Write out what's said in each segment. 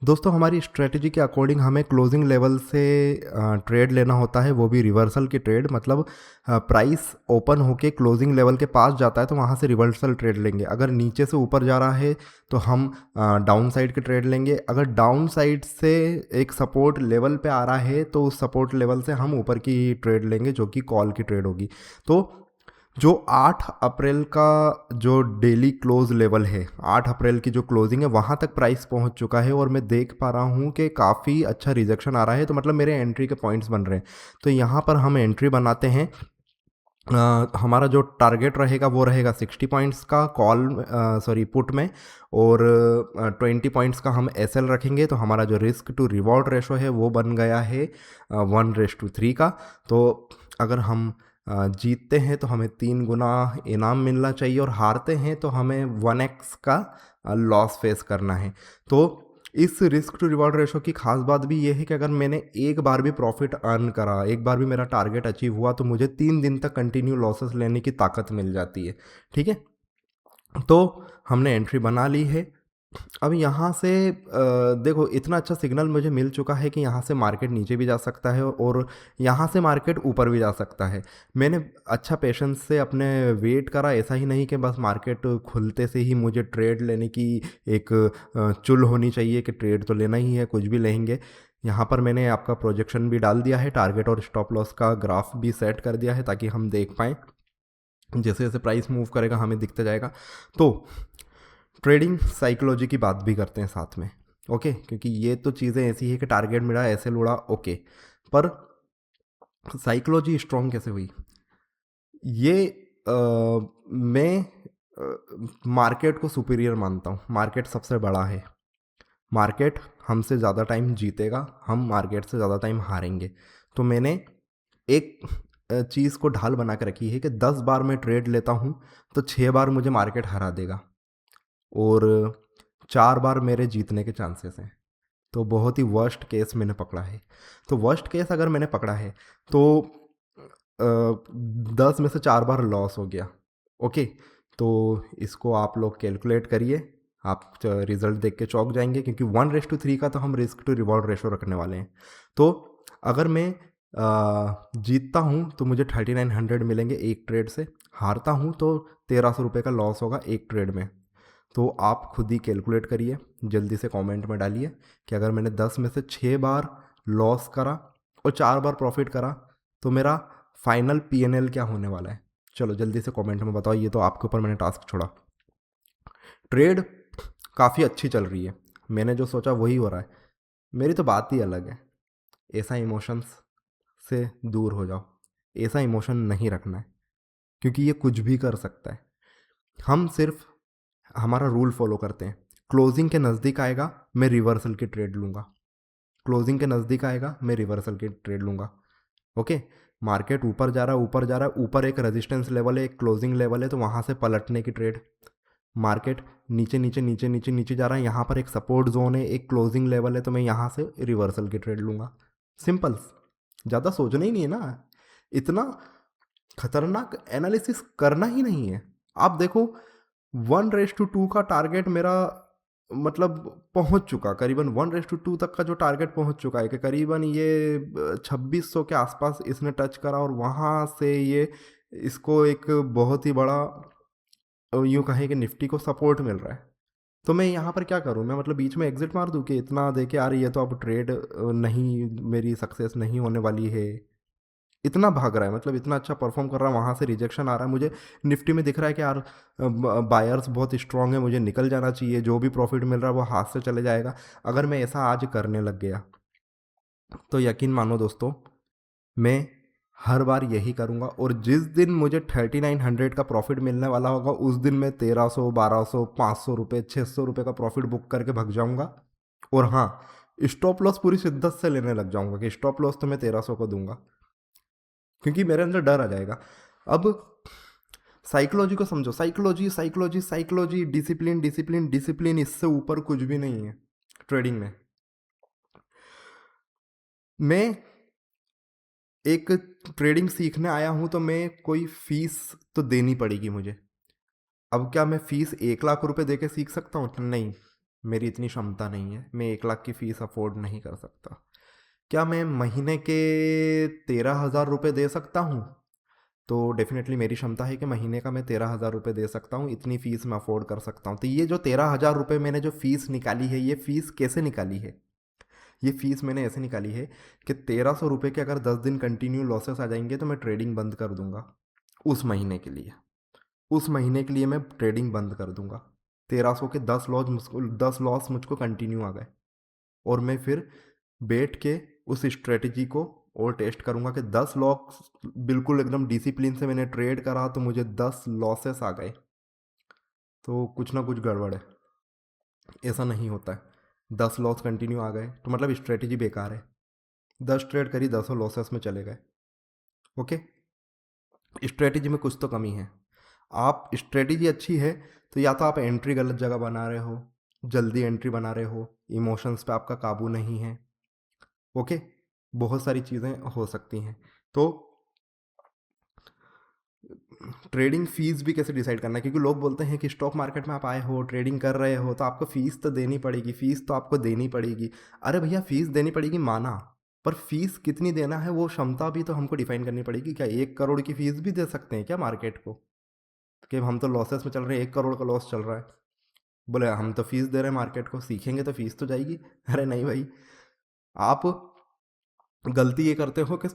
दोस्तों हमारी स्ट्रेटजी के अकॉर्डिंग हमें क्लोजिंग लेवल से ट्रेड लेना होता है, वो भी रिवर्सल की ट्रेड। मतलब प्राइस ओपन होके क्लोजिंग लेवल के पास जाता है तो वहाँ से रिवर्सल ट्रेड लेंगे। अगर नीचे से ऊपर जा रहा है तो हम डाउन साइड की ट्रेड लेंगे। अगर डाउन साइड से एक सपोर्ट लेवल पे आ रहा है तो उस सपोर्ट लेवल से हम ऊपर की ट्रेड लेंगे, जो कि कॉल की ट्रेड होगी। तो जो 8 अप्रैल का जो डेली क्लोज लेवल है, 8 अप्रैल की जो क्लोजिंग है, वहाँ तक प्राइस पहुँच चुका है और मैं देख पा रहा हूँ कि काफ़ी अच्छा रिजेक्शन आ रहा है। तो मतलब मेरे एंट्री के पॉइंट्स बन रहे हैं। तो यहाँ पर हम एंट्री बनाते हैं। हमारा जो टारगेट रहेगा वो रहेगा 60 पॉइंट्स का पुट में, और 20 पॉइंट्स का हम एसएल रखेंगे। तो हमारा जो रिस्क टू रिवॉर्ड रेशो है वो बन गया है 1:3 का। तो अगर हम जीतते हैं तो हमें 3 गुना इनाम मिलना चाहिए, और हारते हैं तो हमें 1x का लॉस फेस करना है। तो इस रिस्क टू रिवॉर्ड रेशो की खास बात भी ये है कि अगर मैंने एक बार भी प्रॉफिट अर्न करा, एक बार भी मेरा टारगेट अचीव हुआ, तो मुझे 3 दिन तक कंटिन्यू लॉसेस लेने की ताकत मिल जाती है। ठीक है, तो हमने एंट्री बना ली है। अब यहाँ से देखो, इतना अच्छा सिग्नल मुझे मिल चुका है कि यहाँ से मार्केट नीचे भी जा सकता है और यहाँ से मार्केट ऊपर भी जा सकता है। मैंने अच्छा पेशेंस से अपने वेट करा। ऐसा ही नहीं कि बस मार्केट खुलते से ही मुझे ट्रेड लेने की एक चुल होनी चाहिए कि ट्रेड तो लेना ही है, कुछ भी लेंगे। यहाँ पर मैंने आपका प्रोजेक्शन भी डाल दिया है, टारगेट और स्टॉप लॉस का ग्राफ भी सेट कर दिया है, ताकि हम देख पाएँ। जैसे जैसे प्राइस मूव करेगा हमें दिखता जाएगा। तो ट्रेडिंग साइकोलॉजी की बात भी करते हैं साथ में, ओके, क्योंकि ये तो चीज़ें ऐसी है कि टारगेट मिला, ऐसे उड़ा, ओके, पर साइकोलॉजी स्ट्रॉन्ग कैसे हुई? ये मैं मार्केट को सुपीरियर मानता हूँ। मार्केट सबसे बड़ा है। मार्केट हमसे ज़्यादा टाइम जीतेगा, हम मार्केट से ज़्यादा टाइम हारेंगे। तो मैंने एक चीज़ को ढाल बना के रखी है कि 10 बार मैं ट्रेड लेता हूँ तो 6 बार मुझे मार्केट हरा देगा, और 4 बार मेरे जीतने के चांसेस हैं। तो बहुत ही वर्स्ट केस मैंने पकड़ा है। तो वर्स्ट केस अगर मैंने पकड़ा है तो 10 में से 4 बार लॉस हो गया, ओके। तो इसको आप लोग कैलकुलेट करिए, आप रिजल्ट देख के चौंक जाएंगे, क्योंकि 1:3 का तो हम रिस्क टू रिवॉर्ड रेशो रखने वाले हैं। तो अगर मैं जीतता हूँ तो मुझे 3900 मिलेंगे एक ट्रेड से, हारता हूँ तो 1300 रुपये का लॉस होगा एक ट्रेड में। तो आप खुद ही कैलकुलेट करिए, जल्दी से कमेंट में डालिए कि अगर मैंने 10 में से 6 बार लॉस करा और 4 बार प्रॉफिट करा तो मेरा फाइनल पीएनएल क्या होने वाला है। चलो जल्दी से कमेंट में बताओ, ये तो आपके ऊपर मैंने टास्क छोड़ा। ट्रेड काफ़ी अच्छी चल रही है, मैंने जो सोचा वही हो रहा है। मेरी तो बात ही अलग है। ऐसा इमोशंस से दूर हो जाओ, ऐसा इमोशन नहीं रखना है, क्योंकि ये कुछ भी कर सकता है। हम सिर्फ हमारा रूल फॉलो करते हैं। क्लोजिंग के नज़दीक आएगा मैं रिवर्सल की ट्रेड लूँगा, क्लोजिंग के नज़दीक आएगा मैं रिवर्सल की ट्रेड लूँगा, ओके। मार्केट ऊपर जा रहा है, ऊपर जा रहा है, ऊपर एक रेजिस्टेंस लेवल है, एक क्लोजिंग लेवल है, तो वहाँ से पलटने की ट्रेड। मार्केट नीचे नीचे नीचे नीचे नीचे जा रहा है, यहाँ पर एक सपोर्ट जोन है, एक क्लोजिंग लेवल है, तो मैं यहाँ से रिवर्सल की ट्रेड लूँगा। सिंपल, ज़्यादा सोचना ही नहीं है ना, इतना खतरनाक एनालिसिस करना ही नहीं है। आप देखो 1:2 का टारगेट मेरा मतलब पहुंच चुका, करीबन 1:2 तक का जो टारगेट पहुंच चुका है, कि करीबन ये 2600 के आसपास इसने टच करा, और वहाँ से ये इसको एक बहुत ही बड़ा यूँ कहें कि निफ्टी को सपोर्ट मिल रहा है। तो मैं यहाँ पर क्या करूँ? मैं मतलब बीच में एग्जिट मार दूँ कि इतना दे के यार ये तो अब ट्रेड नहीं, मेरी सक्सेस नहीं होने वाली है। इतना भाग रहा है, मतलब इतना अच्छा परफॉर्म कर रहा है, वहाँ से रिजेक्शन आ रहा है, मुझे निफ्टी में दिख रहा है कि यार बायर्स बहुत स्ट्रांग है, मुझे निकल जाना चाहिए, जो भी प्रॉफिट मिल रहा है वो हाथ से चले जाएगा। अगर मैं ऐसा आज करने लग गया तो यकीन मानो दोस्तों, मैं हर बार यही करूँगा, और जिस दिन मुझे 3900 का प्रॉफिट मिलने वाला होगा उस दिन मैं 1300, 1200, 500 रुपये, 600 रुपये का प्रॉफिट बुक करके भाग जाऊँगा। और हाँ, स्टॉप लॉस पूरी शिद्दत से लेने लग जाऊँगा कि स्टॉप लॉस तो मैं 1300 को दूंगा, क्योंकि मेरे अंदर डर आ जाएगा। अब साइकोलॉजी को समझो, psychology psychology psychology, discipline discipline discipline, इससे ऊपर कुछ भी नहीं है ट्रेडिंग में। मैं एक ट्रेडिंग सीखने आया हूँ तो मैं कोई फीस तो देनी पड़ेगी मुझे। अब क्या मैं फीस 1 लाख रुपए दे के सीख सकता हूँ? नहीं, मेरी इतनी क्षमता नहीं है, मैं 1 लाख की फ़ीस अफोर्ड नहीं कर सकता। क्या मैं महीने के 13,000 रुपये दे सकता हूँ? तो डेफिनेटली मेरी क्षमता है कि महीने का मैं 13,000 रुपये दे सकता हूँ, इतनी फ़ीस मैं अफोर्ड कर सकता हूँ। तो ये जो 13,000 रुपये मैंने जो फ़ीस निकाली है, ये फ़ीस कैसे निकाली है? ये फ़ीस मैंने ऐसे निकाली है कि 1,300 रुपये के अगर 10 दिन कंटिन्यू लॉसेस आ जाएंगे तो मैं ट्रेडिंग बंद कर दूंगा उस महीने के लिए। उस महीने के लिए मैं ट्रेडिंग बंद कर दूंगा। 1,300 के 10 लॉस मुझको कंटिन्यू आ गए, और मैं फिर बैठ के उस स्ट्रेटजी को और टेस्ट करूंगा कि 10 लॉस बिल्कुल एकदम डिसिप्लिन से मैंने ट्रेड करा तो मुझे 10 लॉसेस आ गए, तो कुछ ना कुछ गड़बड़ है। ऐसा नहीं होता है। 10 लॉस कंटिन्यू आ गए तो मतलब स्ट्रेटजी बेकार है। 10 ट्रेड करी, 10 लॉसेस में चले गए। ओके, स्ट्रेटजी में कुछ तो कमी है। आप स्ट्रेटजी अच्छी है तो या तो आप एंट्री गलत जगह बना रहे हो, जल्दी एंट्री बना रहे हो, इमोशंस पे आपका काबू नहीं है। ओके, बहुत सारी चीज़ें हो सकती हैं। तो ट्रेडिंग फीस भी कैसे डिसाइड करना है, क्योंकि लोग बोलते हैं कि स्टॉक मार्केट में आप आए हो, ट्रेडिंग कर रहे हो, तो आपको फ़ीस तो देनी पड़ेगी, फ़ीस तो आपको देनी पड़ेगी। अरे भैया, फ़ीस देनी पड़ेगी माना, पर फ़ीस कितनी देना है वो क्षमता भी तो हमको डिफाइन करनी पड़ेगी। क्या 1 करोड़ की फ़ीस भी दे सकते हैं क्या मार्केट को, कि हम तो लॉसेस में चल रहे हैं, 1 करोड़ का लॉस चल रहा है, बोले हम तो फीस दे रहे हैं मार्केट को, सीखेंगे तो फीस तो जाएगी। अरे नहीं भाई, आप गलती ये करते हो कि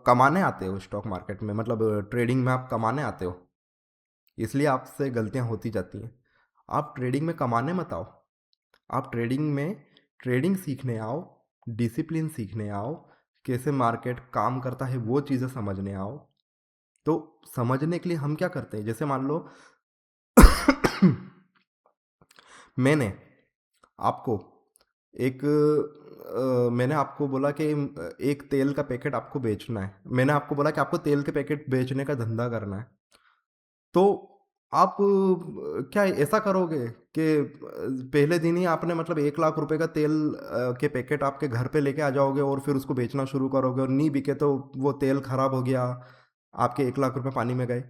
कमाने आते हो स्टॉक मार्केट में, मतलब ट्रेडिंग में आप कमाने आते हो, इसलिए आपसे गलतियां होती जाती हैं। आप ट्रेडिंग में कमाने मत आओ, आप ट्रेडिंग में ट्रेडिंग सीखने आओ, डिसिप्लिन सीखने आओ, कैसे मार्केट काम करता है वो चीज़ें समझने आओ। तो समझने के लिए हम क्या करते हैं, जैसे मान लो मैंने आपको मैंने आपको बोला कि एक तेल का पैकेट आपको बेचना है, मैंने आपको बोला कि आपको तेल के पैकेट बेचने का धंधा करना है, तो आप क्या ऐसा करोगे कि पहले दिन ही आपने मतलब 1 लाख रुपए का तेल के पैकेट आपके घर पे लेके आ जाओगे और फिर उसको बेचना शुरू करोगे, और नहीं बिके तो वो तेल खराब हो गया, आपके 1 लाख रुपए पानी में गए।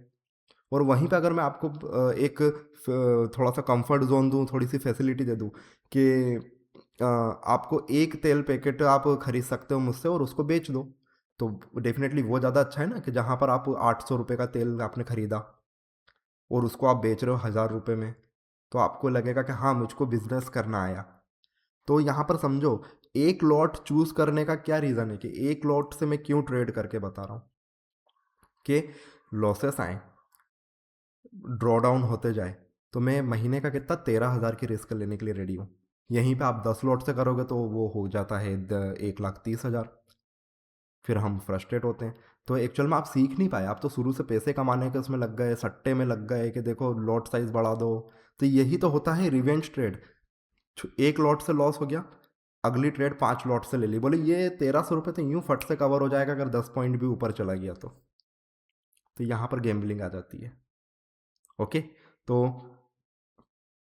और वहीं पे अगर मैं आपको थोड़ा सा कंफर्ट जोन दूं, थोड़ी सी फैसिलिटी दे दूं कि आपको एक तेल पैकेट आप खरीद सकते हो मुझसे और उसको बेच दो, तो डेफिनेटली वो ज़्यादा अच्छा है ना, कि जहाँ पर आप 800 रुपये का तेल आपने खरीदा और उसको आप बेच रहे हो 1,000 रुपये में, तो आपको लगेगा कि हाँ मुझको बिजनेस करना आया। तो यहाँ पर समझो, एक लॉट चूज करने का क्या रीज़न है, कि एक लॉट से मैं क्यों ट्रेड करके बता रहा हूँ कि लॉसेस आए, ड्रॉ डाउन होते जाए, तो मैं महीने का कितना 13,000 की रिस्क लेने के लिए रेडी हूँ। यहीं पे आप 10 लॉट से करोगे तो वो हो जाता है 1,30,000। फिर हम फ्रस्ट्रेट होते हैं। तो एक्चुअल में आप सीख नहीं पाए, आप तो शुरू से पैसे कमाने के उसमें लग गए, सट्टे में लग गए कि देखो लॉट साइज बढ़ा दो। तो यही तो होता है रिवेंज ट्रेड। एक लॉट से लॉस हो गया, अगली ट्रेड 5 लॉट से ले ली, बोले ये 1,300 रुपये तो यूं फट से कवर हो जाएगा अगर 10 पॉइंट भी ऊपर चला गया तो यहाँ पर गैम्बलिंग आ जाती है। ओके, तो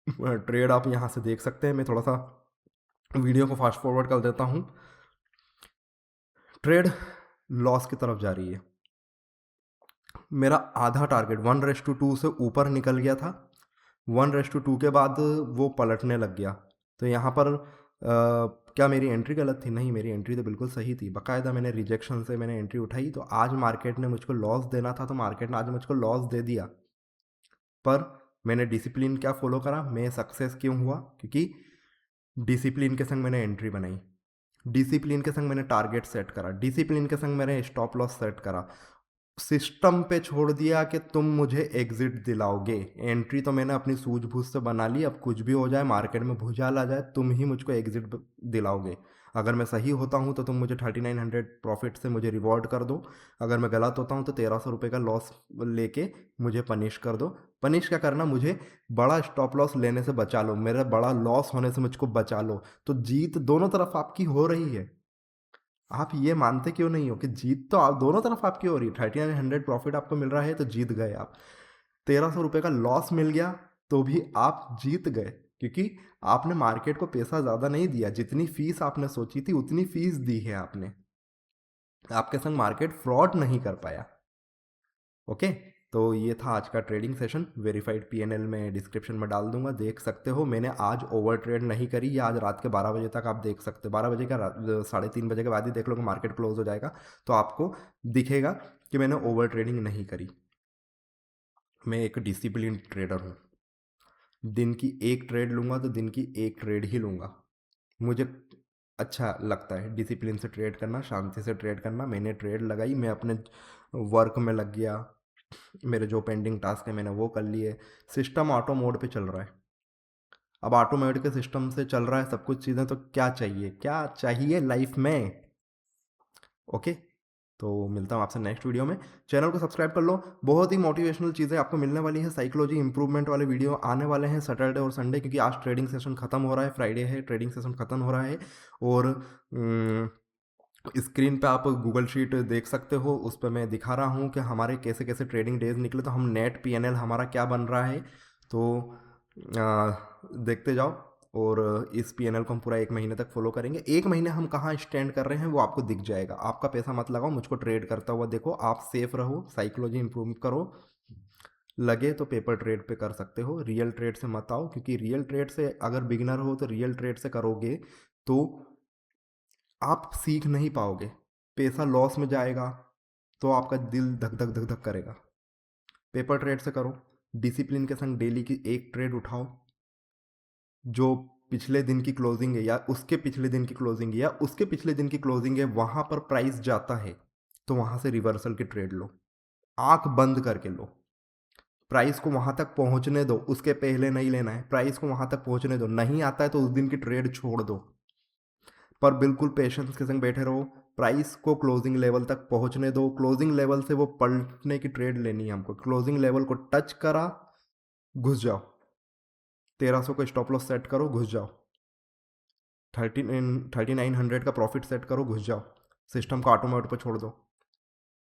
ट्रेड आप यहाँ से देख सकते हैं। मैं थोड़ा सा वीडियो को फास्ट फॉरवर्ड कर देता हूँ। ट्रेड लॉस की तरफ जा रही है, मेरा आधा टारगेट 1:2 से ऊपर निकल गया था, 1:2 के बाद वो पलटने लग गया। तो यहाँ पर क्या मेरी एंट्री गलत थी? नहीं, मेरी एंट्री तो बिल्कुल सही थी, बाकायदा मैंने रिजेक्शन से मैंने एंट्री उठाई। तो आज मार्केट ने मुझको लॉस देना था, तो मार्केट ने आज मुझको लॉस दे दिया, पर मैंने डिसिप्लिन क्या फॉलो करा, मैं सक्सेस क्यों हुआ? क्योंकि डिसिप्लिन के संग मैंने एंट्री बनाई, डिसिप्लिन के संग मैंने टारगेट सेट करा, डिसिप्लिन के संग मैंने स्टॉप लॉस सेट करा, सिस्टम पे छोड़ दिया कि तुम मुझे एग्जिट दिलाओगे। एंट्री तो मैंने अपनी सूझबूझ से बना ली, अब कुछ भी हो जाए, मार्केट में भूचाल आ जाए, तुम ही मुझको एग्जिट दिलाओगे। अगर मैं सही होता हूँ तो तुम मुझे 3,900 प्रॉफिट से मुझे रिवॉर्ड कर दो, अगर मैं गलत होता हूँ तो 1,300 रुपये का लॉस लेके मुझे पनिश कर दो। पनिश क्या करना, मुझे बड़ा स्टॉप लॉस लेने से बचा लो, मेरा बड़ा लॉस होने से मुझको बचा लो। तो जीत दोनों तरफ आपकी हो रही है। आप ये मानते क्यों नहीं हो कि जीत तो आप दोनों तरफ आपकी हो रही है? 3,900 प्रॉफिट आपको मिल रहा है तो जीत गए आप, 1,300 रुपये का लॉस मिल गया तो भी आप जीत गए, क्योंकि आपने मार्केट को पैसा ज़्यादा नहीं दिया, जितनी फीस आपने सोची थी उतनी फीस दी है आपने। आपके संग मार्केट फ्रॉड नहीं कर पाया। ओके, तो ये था आज का ट्रेडिंग सेशन। वेरीफाइड पीएनएल में डिस्क्रिप्शन में डाल दूंगा, देख सकते हो। मैंने आज ओवर ट्रेड नहीं करी, या आज रात के 12 बजे तक आप देख सकते हो। 12 बजे का 3:30 बजे के बाद ही देख लो कि मार्केट क्लोज हो जाएगा, तो आपको दिखेगा कि मैंने ओवर ट्रेडिंग नहीं करी। मैं एक डिसिप्लिन ट्रेडर हूँ। दिन की एक ट्रेड लूँगा तो दिन की एक ट्रेड ही लूँगा। मुझे अच्छा लगता है डिसिप्लिन से ट्रेड करना, शांति से ट्रेड करना। मैंने ट्रेड लगाई, मैं अपने वर्क में लग गया, मेरे जो पेंडिंग टास्क है मैंने वो कर लिए। सिस्टम ऑटो मोड पे चल रहा है। अब ऑटो मोड के सिस्टम से चल रहा है सब कुछ चीज़ें, तो क्या चाहिए लाइफ में। ओके, तो मिलता हूँ आपसे नेक्स्ट वीडियो में। चैनल को सब्सक्राइब कर लो, बहुत ही मोटिवेशनल चीज़ें आपको मिलने वाली है। साइकोलॉजी इंप्रूवमेंट वाले वीडियो आने वाले हैं सैटरडे और संडे, क्योंकि आज ट्रेडिंग सेशन खत्म हो रहा है, फ्राइडे है, ट्रेडिंग सेशन खत्म हो रहा है। और स्क्रीन पे आप गूगल शीट देख सकते हो, उस पर मैं दिखा रहा हूँ कि हमारे कैसे कैसे ट्रेडिंग डेज निकले, तो हम नेट पीएनएल हमारा क्या बन रहा है। तो देखते जाओ, और इस पीएनएल को हम पूरा 1 महीने तक फॉलो करेंगे। 1 महीने हम कहाँ स्टैंड कर रहे हैं वो आपको दिख जाएगा। आपका पैसा मत लगाओ, मुझको ट्रेड करता हुआ देखो। आप सेफ रहो, साइकोलॉजी इंप्रूव करो। लगे तो पेपर ट्रेड पे कर सकते हो, रियल ट्रेड से मत आओ, क्योंकि रियल ट्रेड से अगर बिगिनर हो तो रियल ट्रेड से करोगे तो आप सीख नहीं पाओगे, पैसा लॉस में जाएगा, तो आपका दिल धक धक धक धक करेगा। पेपर ट्रेड से करो, डिसिप्लिन के संग डेली की एक ट्रेड उठाओ, जो पिछले दिन की क्लोजिंग है या उसके पिछले दिन की क्लोजिंग है या उसके पिछले दिन की क्लोजिंग है, वहाँ पर प्राइस जाता है तो वहाँ से रिवर्सल की ट्रेड लो, आंख बंद करके लो। प्राइस को वहाँ तक पहुँचने दो, उसके पहले नहीं लेना है। प्राइस को वहाँ तक पहुँचने दो, नहीं आता है तो उस दिन की ट्रेड छोड़ दो, पर बिल्कुल पेशेंस के संग बैठे रहो। प्राइस को क्लोजिंग लेवल तक पहुंचने दो, क्लोजिंग लेवल से वो पलटने की ट्रेड लेनी है हमको। क्लोजिंग लेवल को टच करा, घुस जाओ। 1300 को स्टॉप लॉस सेट करो, घुस जाओ। 3900 का प्रॉफिट सेट करो, घुस जाओ। सिस्टम को ऑटोमेट पर छोड़ दो।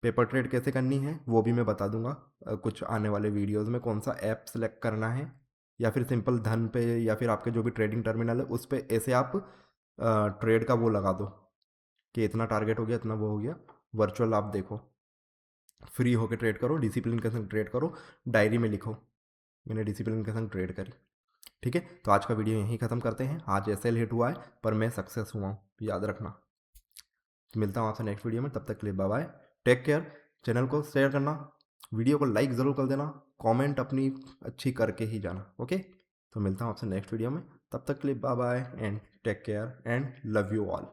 पेपर ट्रेड कैसे करनी है वो भी मैं बता दूंगा कुछ आने वाले वीडियोस में। कौन सा ऐप सेलेक्ट करना है, या फिर सिंपल धन पे, या फिर आपके जो भी ट्रेडिंग टर्मिनल है उस पर ऐसे आप ट्रेड का वो लगा दो कि इतना टारगेट हो गया, इतना वो हो गया। वर्चुअल आप देखो, फ्री होकर ट्रेड करो, डिसिप्लिन के संग ट्रेड करो, डायरी में लिखो मैंने डिसिप्लिन के संग ट्रेड करी। ठीक है, तो आज का वीडियो यहीं ख़त्म करते हैं। आज एसएल हिट हुआ है पर मैं सक्सेस हुआ हूँ, याद रखना। तो मिलता हूँ आपसे नेक्स्ट वीडियो में, तब तक के लिए bye bye, take care. Channel को शेयर करना, वीडियो को लाइक ज़रूर कर देना, कमेंट अपनी अच्छी करके ही जाना। ओके, तो मिलता हूँ आपसे नेक्स्ट वीडियो में, तब तक के लिए bye bye and take care and love you all.